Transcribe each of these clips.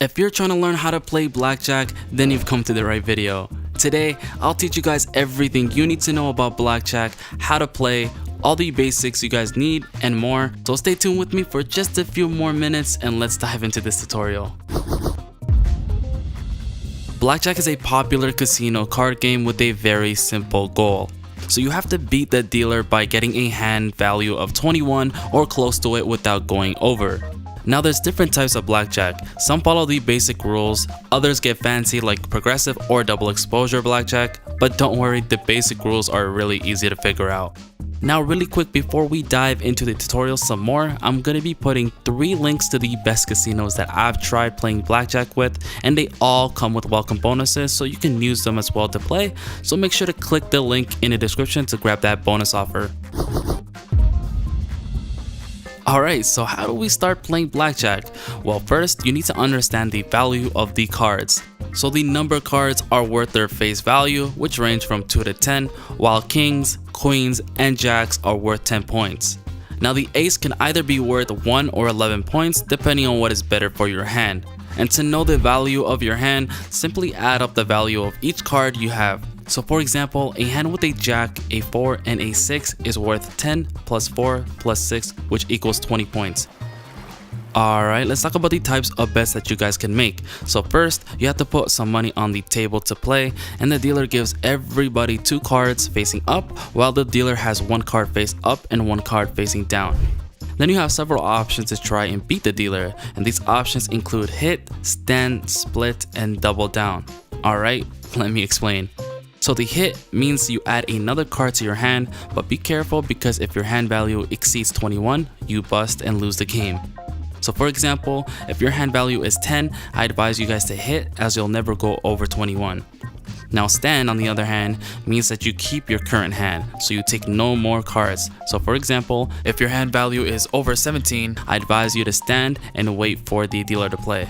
If you're trying to learn how to play blackjack, then you've come to the right video. Today, I'll teach you guys everything you need to know about blackjack, how to play, all the basics you guys need, and more. So stay tuned with me for just a few more minutes and let's dive into this tutorial. Blackjack is a popular casino card game with a very simple goal. So you have to beat the dealer by getting a hand value of 21 or close to it without going over. Now there's different types of blackjack. Some follow the basic rules, others get fancy like progressive or double exposure blackjack, but don't worry, the basic rules are really easy to figure out. Now really quick before we dive into the tutorial some more, I'm going to be putting 3 links to the best casinos that I've tried playing blackjack with, and they all come with welcome bonuses so you can use them as well to play, so make sure to click the link in the description to grab that bonus offer. Alright, so how do we start playing blackjack? Well, first you need to understand the value of the cards. So the number cards are worth their face value, which range from 2 to 10, while kings, queens, and jacks are worth 10 points. Now the ace can either be worth 1 or 11 points depending on what is better for your hand. And to know the value of your hand, simply add up the value of each card you have. So for example, a hand with a jack, a 4, and a 6 is worth 10 plus 4 plus 6, which equals 20 points. Alright, let's talk about the types of bets that you guys can make. So first, you have to put some money on the table to play, and the dealer gives everybody 2 cards facing up, while the dealer has 1 card face up and 1 card facing down. Then you have several options to try and beat the dealer, and these options include hit, stand, split, and double down. Alright, let me explain. So the hit means you add another card to your hand, but be careful because if your hand value exceeds 21, you bust and lose the game. So for example, if your hand value is 10, I advise you guys to hit as you'll never go over 21. Now stand on the other hand means that you keep your current hand, so you take no more cards. So for example, if your hand value is over 17, I advise you to stand and wait for the dealer to play.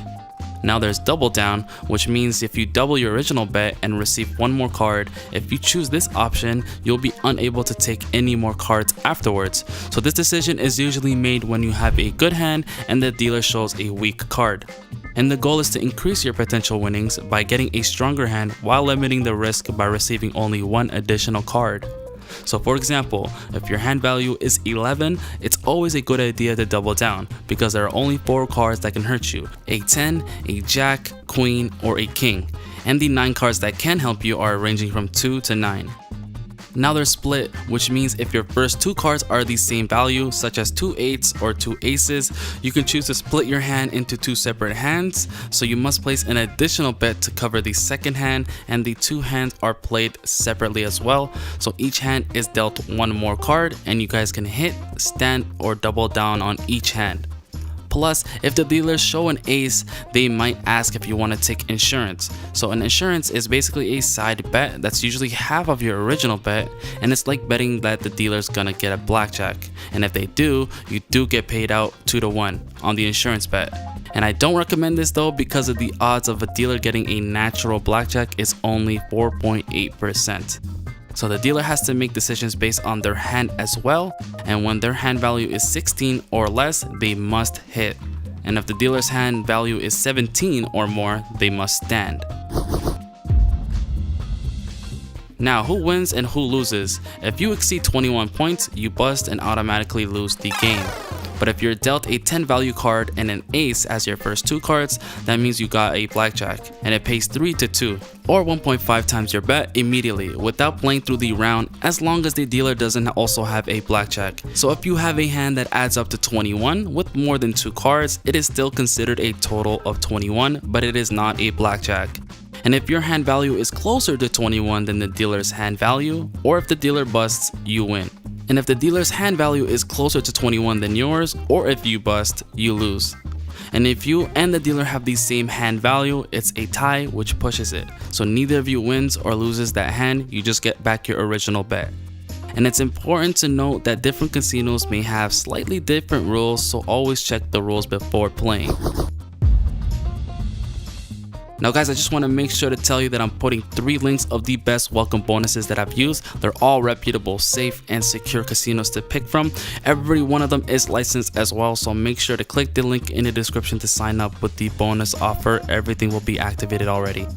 Now there's double down, which means if you double your original bet and receive 1 more card, if you choose this option, you'll be unable to take any more cards afterwards. So this decision is usually made when you have a good hand and the dealer shows a weak card. And the goal is to increase your potential winnings by getting a stronger hand while limiting the risk by receiving only 1 additional card. So for example, if your hand value is 11, it's always a good idea to double down because there are only 4 cards that can hurt you: a 10, a jack, queen, or a king. And the 9 cards that can help you are ranging from 2 to 9. Now there's split, which means if your first 2 cards are the same value, such as 2 8s or 2 aces, you can choose to split your hand into 2 separate hands, so you must place an additional bet to cover the second hand, and the 2 hands are played separately as well, so each hand is dealt 1 more card and you guys can hit, stand, or double down on each hand. Plus, if the dealers show an ace, they might ask if you want to take insurance. So an insurance is basically a side bet that's usually half of your original bet, and it's like betting that the dealer's gonna get a blackjack. And if they do, you do get paid out 2 to 1 on the insurance bet. And I don't recommend this though because of the odds of a dealer getting a natural blackjack is only 4.8%. So the dealer has to make decisions based on their hand as well, and when their hand value is 16 or less, they must hit. And if the dealer's hand value is 17 or more, they must stand. Now, who wins and who loses? If you exceed 21 points, you bust and automatically lose the game. But if you're dealt a 10 value card and an ace as your first 2 cards, that means you got a blackjack, and it pays 3 to 2, or 1.5 times your bet immediately without playing through the round, as long as the dealer doesn't also have a blackjack. So if you have a hand that adds up to 21 with more than 2 cards, it is still considered a total of 21, but it is not a blackjack. And if your hand value is closer to 21 than the dealer's hand value, or if the dealer busts, you win. And if the dealer's hand value is closer to 21 than yours, or if you bust, you lose. And if you and the dealer have the same hand value, it's a tie, which pushes it. So neither of you wins or loses that hand, you just get back your original bet. And it's important to note that different casinos may have slightly different rules, so always check the rules before playing. Now guys, I just want to make sure to tell you that I'm putting 3 links of the best welcome bonuses that I've used. They're all reputable, safe, and secure casinos to pick from. Every one of them is licensed as well, so make sure to click the link in the description to sign up with the bonus offer. Everything will be activated already.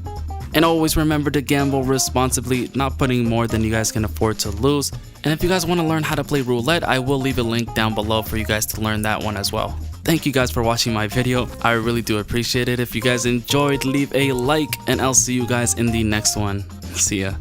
And always remember to gamble responsibly, not putting more than you guys can afford to lose. And if you guys want to learn how to play roulette, I will leave a link down below for you guys to learn that one as well. Thank you guys for watching my video. I really do appreciate it. If you guys enjoyed, leave a like, and I'll see you guys in the next one. See ya.